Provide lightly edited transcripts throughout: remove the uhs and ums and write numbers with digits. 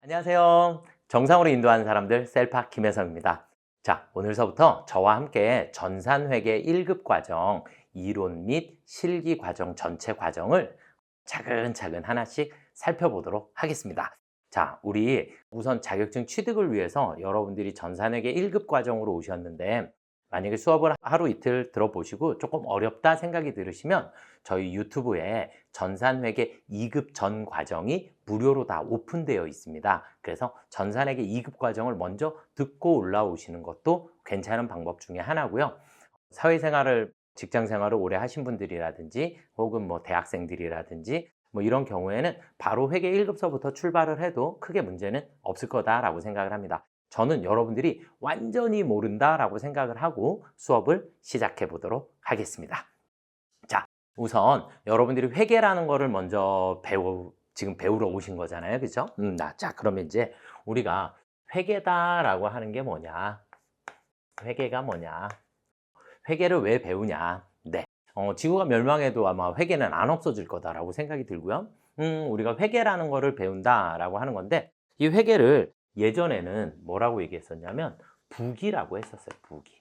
안녕하세요. 정상으로 인도하는 사람들 셀파 김혜성입니다. 자, 오늘서부터 저와 함께 전산회계 1급 과정 이론 및 실기 과정 전체 과정을 차근차근 하나씩 살펴보도록 하겠습니다. 자, 우리 우선 자격증 취득을 위해서 여러분들이 전산회계 1급 과정으로 오셨는데 만약에 수업을 하루 이틀 들어보시고 조금 어렵다 생각이 들으시면 저희 유튜브에 전산회계 2급 전 과정이 무료로 다 오픈되어 있습니다. 그래서 전산회계 2급 과정을 먼저 듣고 올라오시는 것도 괜찮은 방법 중에 하나고요. 사회생활을 직장생활을 오래 하신 분들이라든지 혹은 뭐 대학생들이라든지 뭐 이런 경우에는 바로 회계 1급서부터 출발을 해도 크게 문제는 없을 거다라고 생각을 합니다. 저는 여러분들이 완전히 모른다라고 생각을 하고 수업을 시작해 보도록 하겠습니다. 자, 우선 여러분들이 회계라는 거를 먼저 지금 배우러 오신 거잖아요. 그죠? 자, 그러면 이제 우리가 회계다라고 하는 게 뭐냐? 회계가 뭐냐? 회계를 왜 배우냐? 네. 지구가 멸망해도 아마 회계는 안 없어질 거다라고 생각이 들고요. 우리가 회계라는 거를 배운다라고 하는 건데 이 회계를 예전에는 뭐라고 얘기했었냐면 부기라고 했었어요. 부기.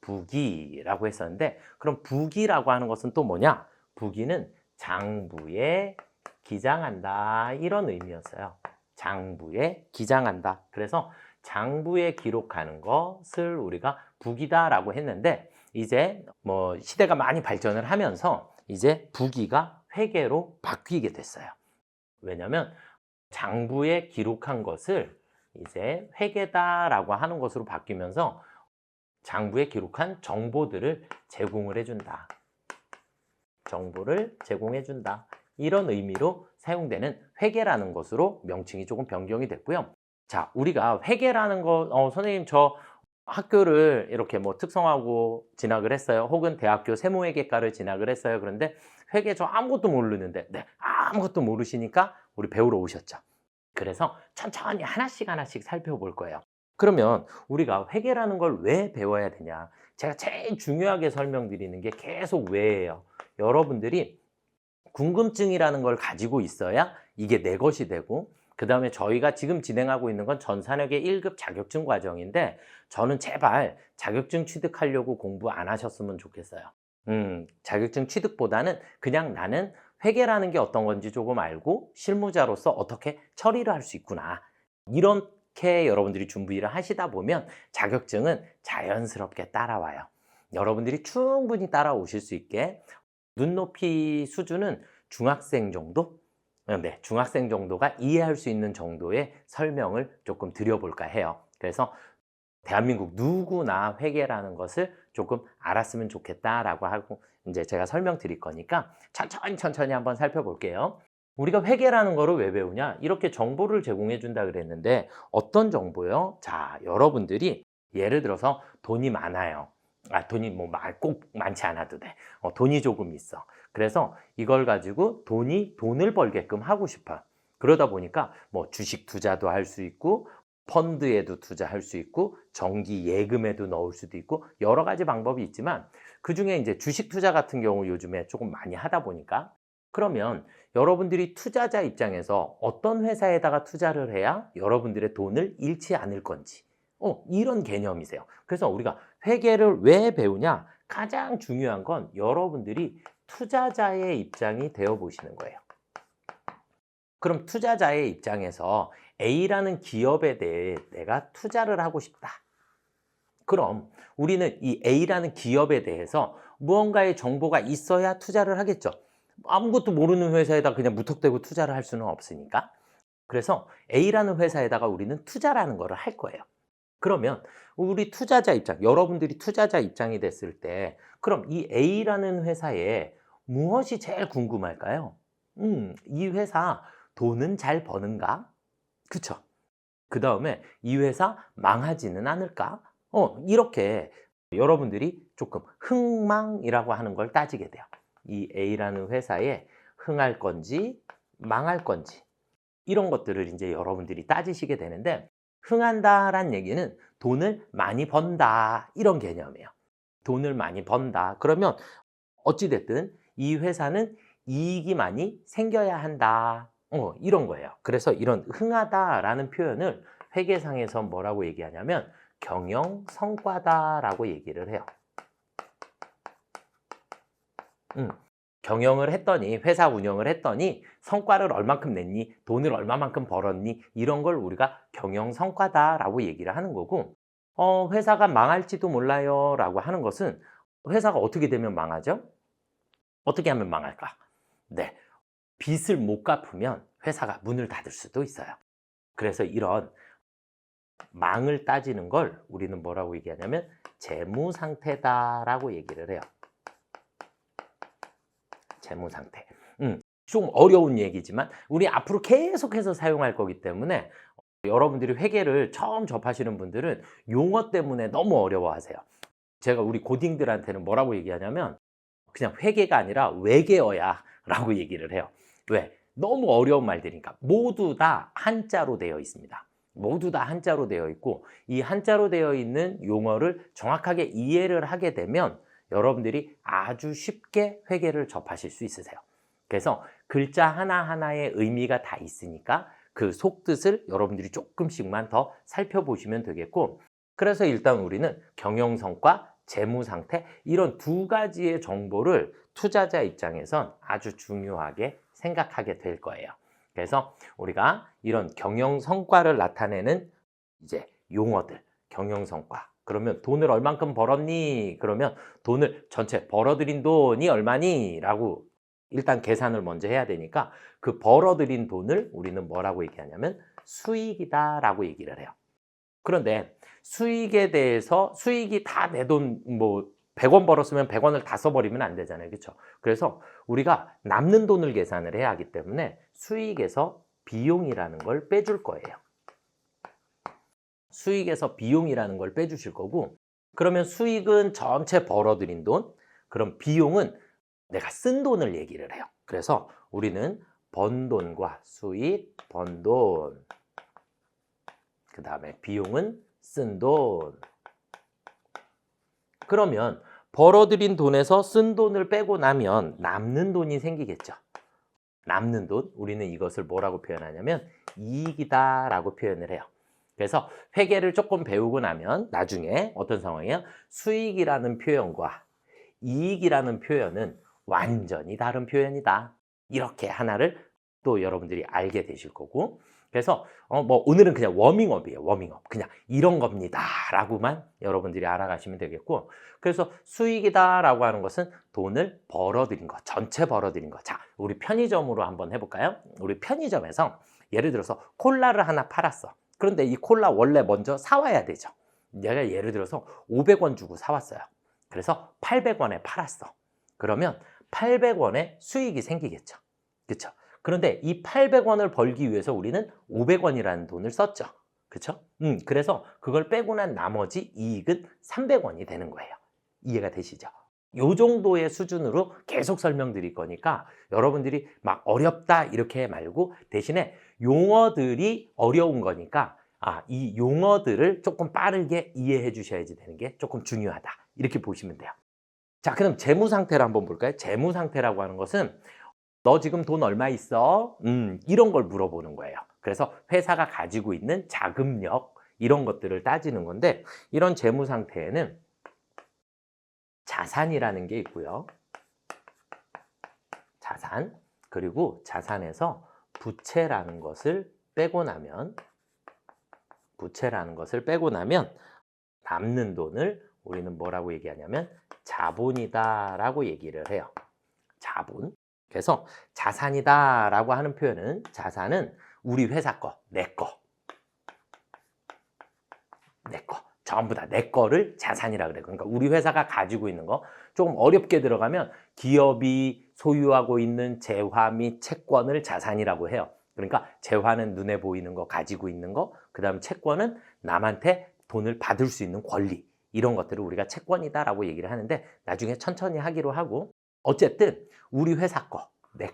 부기라고 했었는데 그럼 부기라고 하는 것은 또 뭐냐? 부기는 장부에 기장한다 이런 의미였어요. 장부에 기장한다. 그래서 장부에 기록하는 것을 우리가 부기다라고 했는데 이제 뭐 시대가 많이 발전을 하면서 이제 부기가 회계로 바뀌게 됐어요. 왜냐하면 장부에 기록한 것을 이제 회계다라고 하는 것으로 바뀌면서 장부에 기록한 정보들을 제공을 해준다. 정보를 제공해준다. 이런 의미로 사용되는 회계라는 것으로 명칭이 조금 변경이 됐고요. 자, 우리가 회계라는 거, 선생님 저 학교를 이렇게 뭐 특성화고 진학을 했어요. 혹은 대학교 세무회계과를 진학을 했어요. 그런데 회계 저 아무것도 모르는데, 네, 아무것도 모르시니까 우리 배우러 오셨죠. 그래서 천천히 하나씩 하나씩 살펴볼 거예요. 그러면 우리가 회계라는 걸 왜 배워야 되냐? 제가 제일 중요하게 설명드리는 게 계속 왜예요. 여러분들이 궁금증이라는 걸 가지고 있어야 이게 내 것이 되고 그 다음에 저희가 지금 진행하고 있는 건 전산회계 1급 자격증 과정인데 저는 제발 자격증 취득하려고 공부 안 하셨으면 좋겠어요. 자격증 취득보다는 그냥 나는 회계라는 게 어떤 건지 조금 알고 실무자로서 어떻게 처리를 할 수 있구나. 이렇게 여러분들이 준비를 하시다 보면 자격증은 자연스럽게 따라와요. 여러분들이 충분히 따라오실 수 있게 눈높이 수준은 중학생 정도? 네, 중학생 정도가 이해할 수 있는 정도의 설명을 조금 드려볼까 해요. 그래서 대한민국 누구나 회계라는 것을 조금 알았으면 좋겠다라고 하고 이제 제가 설명드릴 거니까 천천히 한번 살펴볼게요. 우리가 회계라는 거를 왜 배우냐? 이렇게 정보를 제공해 준다 그랬는데 어떤 정보요? 자, 여러분들이 예를 들어서 돈이 많아요. 돈이 뭐 꼭 많지 않아도 돼. 돈이 조금 있어. 그래서 이걸 가지고 돈을 벌게끔 하고 싶어. 그러다 보니까 뭐 주식 투자도 할 수 있고 펀드에도 투자할 수 있고 정기 예금에도 넣을 수도 있고 여러 가지 방법이 있지만 그중에 이제 주식 투자 같은 경우 요즘에 조금 많이 하다 보니까 그러면 여러분들이 투자자 입장에서 어떤 회사에다가 투자를 해야 여러분들의 돈을 잃지 않을 건지 이런 개념이세요. 그래서 우리가 회계를 왜 배우냐? 가장 중요한 건 여러분들이 투자자의 입장이 되어 보시는 거예요. 그럼 투자자의 입장에서 A라는 기업에 대해 내가 투자를 하고 싶다. 그럼 우리는 이 A라는 기업에 대해서 무언가의 정보가 있어야 투자를 하겠죠. 아무것도 모르는 회사에다 그냥 무턱대고 투자를 할 수는 없으니까. 그래서 A라는 회사에다가 우리는 투자라는 거를 할 거예요. 그러면 우리 투자자 입장, 여러분들이 투자자 입장이 됐을 때 그럼 이 A라는 회사에 무엇이 제일 궁금할까요? 이 회사 돈은 잘 버는가? 그쵸? 그 다음에 이 회사 망하지는 않을까? 이렇게 여러분들이 조금 흥망이라고 하는 걸 따지게 돼요. 이 A라는 회사에 흥할 건지 망할 건지 이런 것들을 이제 여러분들이 따지시게 되는데 흥한다란 얘기는 돈을 많이 번다 이런 개념이에요. 돈을 많이 번다. 그러면 어찌됐든 이 회사는 이익이 많이 생겨야 한다. 이런 거예요. 그래서 이런 흥하다라는 표현을 회계상에서 뭐라고 얘기하냐면 경영 성과다라고 얘기를 해요. 경영을 했더니 회사 운영을 했더니 성과를 얼만큼 냈니? 돈을 얼마만큼 벌었니? 이런 걸 우리가 경영 성과다라고 얘기를 하는 거고 회사가 망할지도 몰라요 라고 하는 것은 회사가 어떻게 되면 망하죠? 어떻게 하면 망할까? 네, 빚을 못 갚으면 회사가 문을 닫을 수도 있어요. 그래서 이런 망을 따지는 걸 우리는 뭐라고 얘기하냐면 재무 상태다라고 얘기를 해요. 재무 상태. 좀 어려운 얘기지만 우리 앞으로 계속해서 사용할 거기 때문에 여러분들이 회계를 처음 접하시는 분들은 용어 때문에 너무 어려워하세요. 제가 우리 고딩들한테는 뭐라고 얘기하냐면 그냥 회계가 아니라 외계어야 라고 얘기를 해요. 왜? 너무 어려운 말들이니까. 모두 다 한자로 되어 있습니다. 모두 다 한자로 되어 있고 이 한자로 되어 있는 용어를 정확하게 이해를 하게 되면 여러분들이 아주 쉽게 회계를 접하실 수 있으세요. 그래서 글자 하나하나의 의미가 다 있으니까 그 속뜻을 여러분들이 조금씩만 더 살펴보시면 되겠고 그래서 일단 우리는 경영성과 재무상태 이런 두 가지의 정보를 투자자 입장에선 아주 중요하게 생각하게 될 거예요. 그래서 우리가 이런 경영성과를 나타내는 이제 용어들, 경영성과. 그러면 돈을 얼만큼 벌었니? 그러면 돈을 전체 벌어들인 돈이 얼마니? 라고 일단 계산을 먼저 해야 되니까 그 벌어들인 돈을 우리는 뭐라고 얘기하냐면 수익이다 라고 얘기를 해요. 그런데 수익에 대해서 수익이 다 내 돈 뭐 100원 벌었으면 100원을 다 써버리면 안 되잖아요. 그렇죠? 그래서 우리가 남는 돈을 계산을 해야 하기 때문에 수익에서 비용이라는 걸 빼줄 거예요. 수익에서 비용이라는 걸 빼주실 거고 그러면 수익은 전체 벌어들인 돈, 그럼 비용은 내가 쓴 돈을 얘기를 해요. 그래서 우리는 번 돈과 수익, 번 돈, 그 다음에 비용은 쓴 돈. 그러면 벌어들인 돈에서 쓴 돈을 빼고 나면 남는 돈이 생기겠죠. 남는 돈, 우리는 이것을 뭐라고 표현하냐면 이익이다 라고 표현을 해요. 그래서 회계를 조금 배우고 나면 나중에 어떤 상황이에요? 수익이라는 표현과 이익이라는 표현은 완전히 다른 표현이다. 이렇게 하나를 또 여러분들이 알게 되실 거고 그래서 뭐 오늘은 그냥 워밍업이에요. 워밍업. 그냥 이런 겁니다. 라고만 여러분들이 알아가시면 되겠고 그래서 수익이다 라고 하는 것은 돈을 벌어들인 거, 전체 벌어들인 거. 자, 우리 편의점으로 한번 해볼까요? 우리 편의점에서 예를 들어서 콜라를 하나 팔았어. 그런데 이 콜라 원래 먼저 사와야 되죠. 내가 예를 들어서 500원 주고 사왔어요. 그래서 800원에 팔았어. 그러면 800원의 수익이 생기겠죠. 그렇죠? 그런데 이 800원을 벌기 위해서 우리는 500원이라는 돈을 썼죠. 그렇죠? 그래서 그걸 빼고 난 나머지 이익은 300원이 되는 거예요. 이해가 되시죠? 이 정도의 수준으로 계속 설명드릴 거니까 여러분들이 막 어렵다 이렇게 말고 대신에 용어들이 어려운 거니까 이 용어들을 조금 빠르게 이해해 주셔야지 되는 게 조금 중요하다. 이렇게 보시면 돼요. 자, 그럼 재무 상태를 한번 볼까요? 재무 상태라고 하는 것은 너 지금 돈 얼마 있어? 이런 걸 물어보는 거예요. 그래서 회사가 가지고 있는 자금력 이런 것들을 따지는 건데 이런 재무 상태에는 자산이라는 게 있고요. 자산, 그리고 자산에서 부채라는 것을 빼고 나면 남는 돈을 우리는 뭐라고 얘기하냐면 자본이다 라고 얘기를 해요. 자본. 그래서 자산이다 라고 하는 표현은 자산은 우리 회사 거, 내 거. 전부 다 내 거를 자산이라 그래요. 그러니까 우리 회사가 가지고 있는 거 조금 어렵게 들어가면 기업이 소유하고 있는 재화 및 채권을 자산이라고 해요. 그러니까 재화는 눈에 보이는 거, 가지고 있는 거, 그 다음 채권은 남한테 돈을 받을 수 있는 권리 이런 것들을 우리가 채권이다라고 얘기를 하는데 나중에 천천히 하기로 하고 어쨌든 우리 회사 거, 내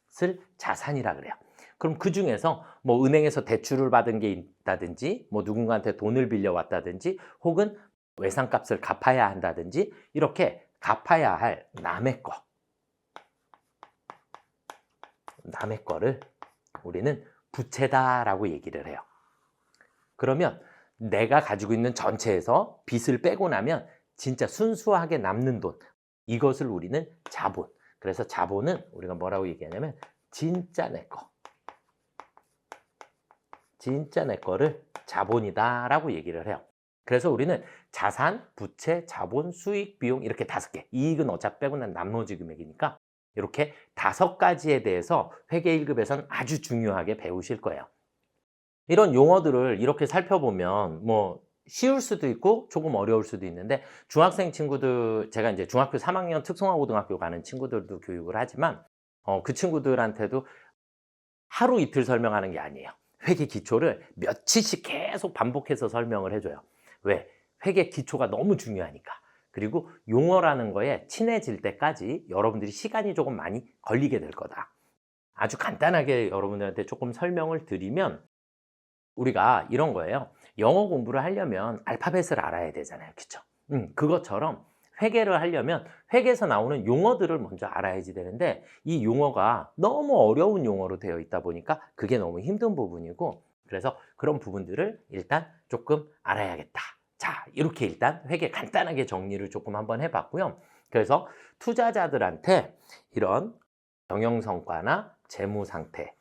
것을 자산이라 그래요. 그럼 그 중에서 뭐 은행에서 대출을 받은 게 있다든지 뭐 누군가한테 돈을 빌려왔다든지 혹은 외상값을 갚아야 한다든지 이렇게 갚아야 할 남의 거 남의 거를 우리는 부채다라고 얘기를 해요. 그러면 내가 가지고 있는 전체에서 빚을 빼고 나면 진짜 순수하게 남는 돈, 이것을 우리는 자본. 그래서 자본은 우리가 뭐라고 얘기하냐면 진짜 내 거. 진짜 내 거를 자본이다라고 얘기를 해요. 그래서 우리는 자산, 부채, 자본, 수익, 비용 이렇게 5개. 이익은 어차피 빼고 난 나머지 금액이니까 이렇게 5가지에 대해서 회계 1급에서는 아주 중요하게 배우실 거예요. 이런 용어들을 이렇게 살펴보면 뭐 쉬울 수도 있고 조금 어려울 수도 있는데 중학생 친구들, 제가 이제 중학교 3학년 특성화고등학교 가는 친구들도 교육을 하지만 그 친구들한테도 하루 이틀 설명하는 게 아니에요. 회계 기초를 며칠씩 계속 반복해서 설명을 해줘요. 왜? 회계 기초가 너무 중요하니까. 그리고 용어라는 거에 친해질 때까지 여러분들이 시간이 조금 많이 걸리게 될 거다. 아주 간단하게 여러분들한테 조금 설명을 드리면 우리가 이런 거예요. 영어 공부를 하려면 알파벳을 알아야 되잖아요. 그렇죠? 그것처럼 회계를 하려면 회계에서 나오는 용어들을 먼저 알아야지 되는데 이 용어가 너무 어려운 용어로 되어 있다 보니까 그게 너무 힘든 부분이고 그래서 그런 부분들을 일단 조금 알아야겠다. 자, 이렇게 일단 회계 간단하게 정리를 조금 한번 해봤고요. 그래서 투자자들한테 이런 경영성과나 재무상태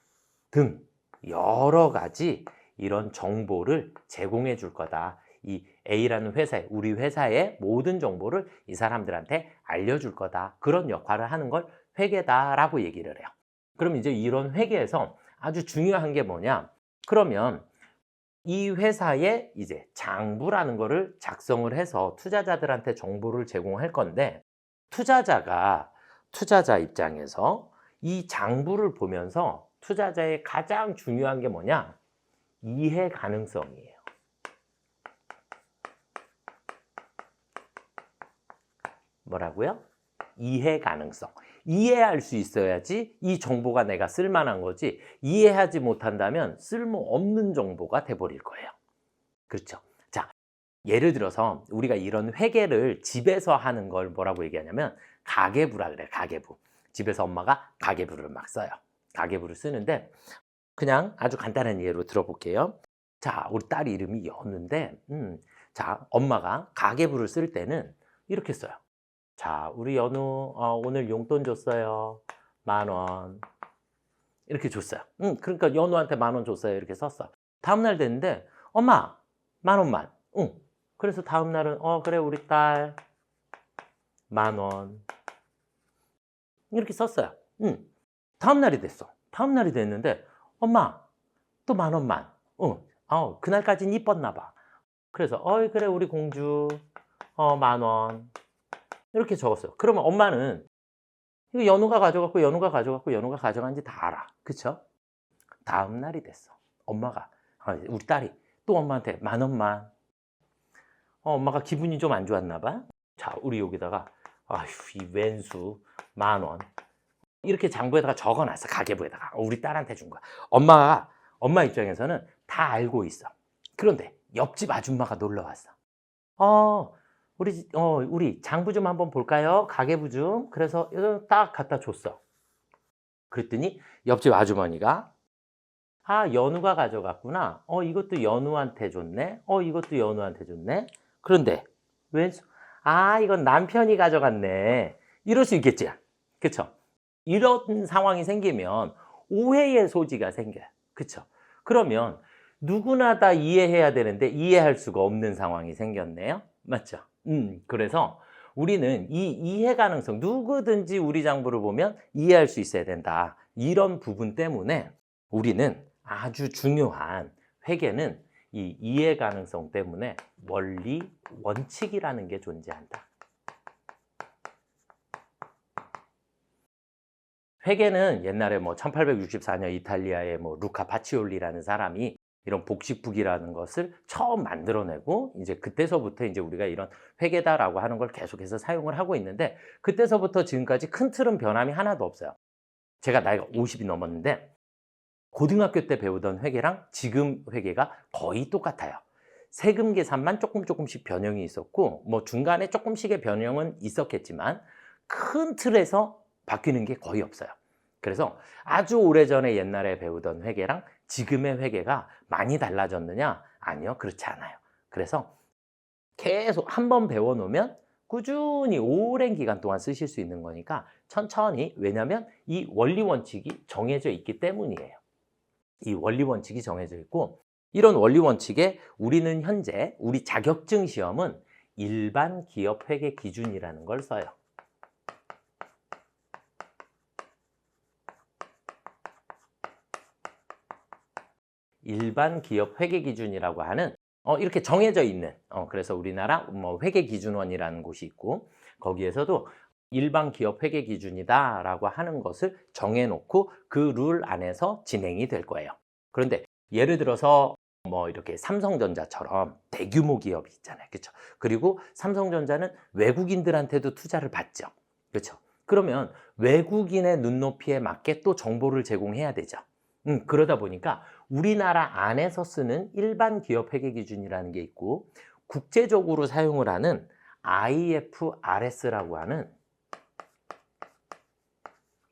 등 여러 가지 이런 정보를 제공해 줄 거다. 이 A라는 회사에, 우리 회사의 모든 정보를 이 사람들한테 알려줄 거다. 그런 역할을 하는 걸 회계다라고 얘기를 해요. 그럼 이제 이런 회계에서 아주 중요한 게 뭐냐? 그러면 이 회사의 이제 장부라는 거를 작성을 해서 투자자들한테 정보를 제공할 건데 투자자 입장에서 이 장부를 보면서 투자자의 가장 중요한 게 뭐냐? 이해 가능성이에요. 뭐라고요? 이해 가능성. 이해할 수 있어야지 이 정보가 내가 쓸만한 거지 이해하지 못한다면 쓸모없는 정보가 돼버릴 거예요. 그렇죠? 자, 예를 들어서 우리가 이런 회계를 집에서 하는 걸 뭐라고 얘기하냐면 가계부라 그래요. 가계부. 집에서 엄마가 가계부를 막 써요. 가계부를 쓰는데 그냥 아주 간단한 예로 들어볼게요. 자, 우리 딸 이름이 연우인데 자, 엄마가 가계부를 쓸 때는 이렇게 써요. 자, 우리 연우 오늘 용돈 줬어요. 10,000원. 이렇게 줬어요. 그러니까 연우한테 10,000원 줬어요. 이렇게 썼어. 다음날 됐는데 엄마 10,000원만. 그래서 다음날은 그래 우리 딸 10,000원. 이렇게 썼어요. 다음날이 됐어. 다음날이 됐는데 엄마 또 10,000원만. 그날까지는 이뻤나 봐. 그래서 그래 우리 공주 10,000원. 이렇게 적었어요. 그러면 엄마는 이거 연우가 가져갔고 연우가 가져갔고 연우가 가져간지 다 알아. 그쵸? 다음 날이 됐어. 엄마가 우리 딸이 또 엄마한테 10,000원만. 엄마가 기분이 좀 안 좋았나 봐. 자, 우리 여기다가 아휴 이 왼수 10,000원. 이렇게 장부에다가 적어놨어. 가계부에다가. 우리 딸한테 준 거야. 엄마 입장에서는 다 알고 있어. 그런데 옆집 아줌마가 놀러 왔어. 우리 장부 좀 한번 볼까요? 가계부 좀. 그래서 딱 갖다 줬어. 그랬더니 옆집 아주머니가 연우가 가져갔구나. 이것도 연우한테 줬네. 이것도 연우한테 줬네. 그런데 왼수 이건 남편이 가져갔네. 이럴 수 있겠지. 그쵸? 이런 상황이 생기면 오해의 소지가 생겨요. 그쵸? 그러면 누구나 다 이해해야 되는데 이해할 수가 없는 상황이 생겼네요. 맞죠? 그래서 우리는 이 이해 가능성, 누구든지 우리 장부를 보면 이해할 수 있어야 된다. 이런 부분 때문에 우리는 아주 중요한 회계는 이 이해 가능성 때문에 원리, 원칙이라는 게 존재한다. 회계는 옛날에 1864년 이탈리아의 루카 파치올리라는 사람이 이런 복식북이라는 것을 처음 만들어내고 이제 그때서부터 이제 우리가 이런 회계다라고 하는 걸 계속해서 사용을 하고 있는데 그때서부터 지금까지 큰 틀은 변함이 하나도 없어요. 제가 나이가 50이 넘었는데 고등학교 때 배우던 회계랑 지금 회계가 거의 똑같아요. 세금 계산만 조금씩 변형이 있었고 중간에 조금씩의 변형은 있었겠지만 큰 틀에서 바뀌는 게 거의 없어요. 그래서 아주 오래전에 옛날에 배우던 회계랑 지금의 회계가 많이 달라졌느냐? 아니요, 그렇지 않아요. 그래서 계속 한 번 배워놓으면 꾸준히 오랜 기간 동안 쓰실 수 있는 거니까 천천히, 왜냐면 이 원리 원칙이 정해져 있기 때문이에요. 이 원리 원칙이 정해져 있고, 이런 원리 원칙에 우리는 현재 우리 자격증 시험은 일반 기업 회계 기준이라는 걸 써요. 일반 기업 회계 기준이라고 하는 이렇게 정해져 있는 그래서 우리나라 뭐 회계기준원이라는 곳이 있고, 거기에서도 일반 기업 회계 기준이다 라고 하는 것을 정해놓고 그 룰 안에서 진행이 될 거예요. 그런데 예를 들어서 뭐 이렇게 삼성전자처럼 대규모 기업이 있잖아요, 그렇죠? 그리고 삼성전자는 외국인들한테도 투자를 받죠, 그렇죠? 그러면 외국인의 눈높이에 맞게 또 정보를 제공해야 되죠. 그러다 보니까 우리나라 안에서 쓰는 일반 기업 회계 기준이라는 게 있고, 국제적으로 사용을 하는 IFRS라고 하는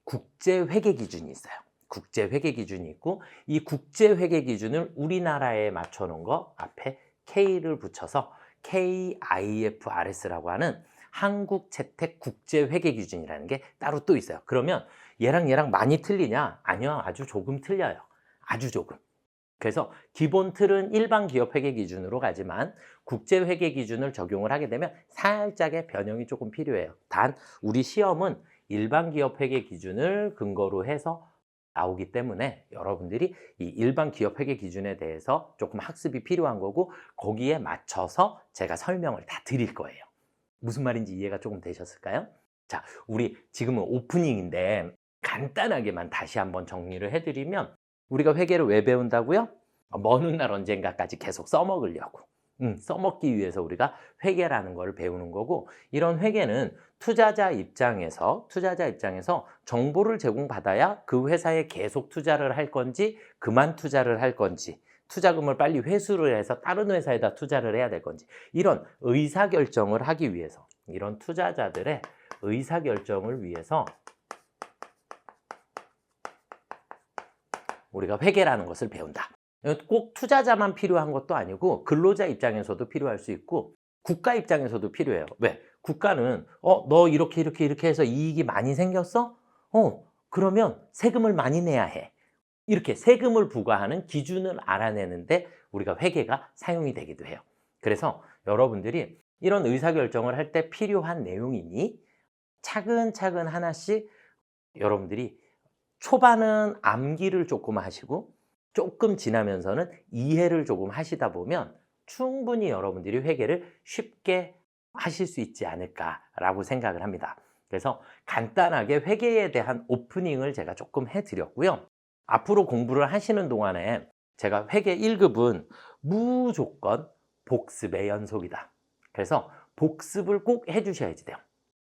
국제 회계 기준이 있어요. 국제 회계 기준이 있고, 이 국제 회계 기준을 우리나라에 맞춰 놓은 거 앞에 K를 붙여서 KIFRS라고 하는 한국 채택 국제 회계 기준이라는 게 따로 또 있어요. 그러면 얘랑 많이 틀리냐? 아니요, 아주 조금 틀려요. 아주 조금. 그래서 기본 틀은 일반 기업 회계 기준으로 가지만 국제 회계 기준을 적용을 하게 되면 살짝의 변형이 조금 필요해요. 단 우리 시험은 일반 기업 회계 기준을 근거로 해서 나오기 때문에 여러분들이 이 일반 기업 회계 기준에 대해서 조금 학습이 필요한 거고, 거기에 맞춰서 제가 설명을 다 드릴 거예요. 무슨 말인지 이해가 조금 되셨을까요? 자, 우리 지금은 오프닝인데 간단하게만 다시 한번 정리를 해드리면, 우리가 회계를 왜 배운다고요? 먼 훗날 언젠가까지 계속 써먹으려고. 써먹기 위해서 우리가 회계라는 걸 배우는 거고, 이런 회계는 투자자 입장에서 정보를 제공받아야 그 회사에 계속 투자를 할 건지 그만 투자를 할 건지, 투자금을 빨리 회수를 해서 다른 회사에다 투자를 해야 될 건지, 이런 의사결정을 하기 위해서, 이런 투자자들의 의사결정을 위해서 우리가 회계라는 것을 배운다. 꼭 투자자만 필요한 것도 아니고 근로자 입장에서도 필요할 수 있고 국가 입장에서도 필요해요. 왜? 국가는 너 이렇게 해서 이익이 많이 생겼어? 그러면 세금을 많이 내야 해. 이렇게 세금을 부과하는 기준을 알아내는데 우리가 회계가 사용이 되기도 해요. 그래서 여러분들이 이런 의사결정을 할 때 필요한 내용이니 차근차근 하나씩 여러분들이 초반은 암기를 조금 하시고 조금 지나면서는 이해를 조금 하시다 보면 충분히 여러분들이 회계를 쉽게 하실 수 있지 않을까라고 생각을 합니다. 그래서 간단하게 회계에 대한 오프닝을 제가 조금 해드렸고요. 앞으로 공부를 하시는 동안에 제가 회계 1급은 무조건 복습의 연속이다. 그래서 복습을 꼭 해주셔야지 돼요.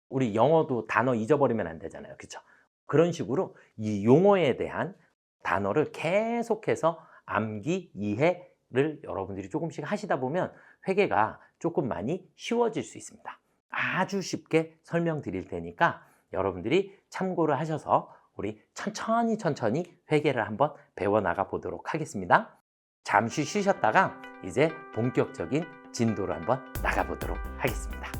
우리 영어도 단어 잊어버리면 안 되잖아요, 그렇죠? 그런 식으로 이 용어에 대한 단어를 계속해서 암기, 이해를 여러분들이 조금씩 하시다 보면 회계가 조금 많이 쉬워질 수 있습니다. 아주 쉽게 설명드릴 테니까 여러분들이 참고를 하셔서 우리 천천히 회계를 한번 배워나가 보도록 하겠습니다. 잠시 쉬셨다가 이제 본격적인 진도를 한번 나가보도록 하겠습니다.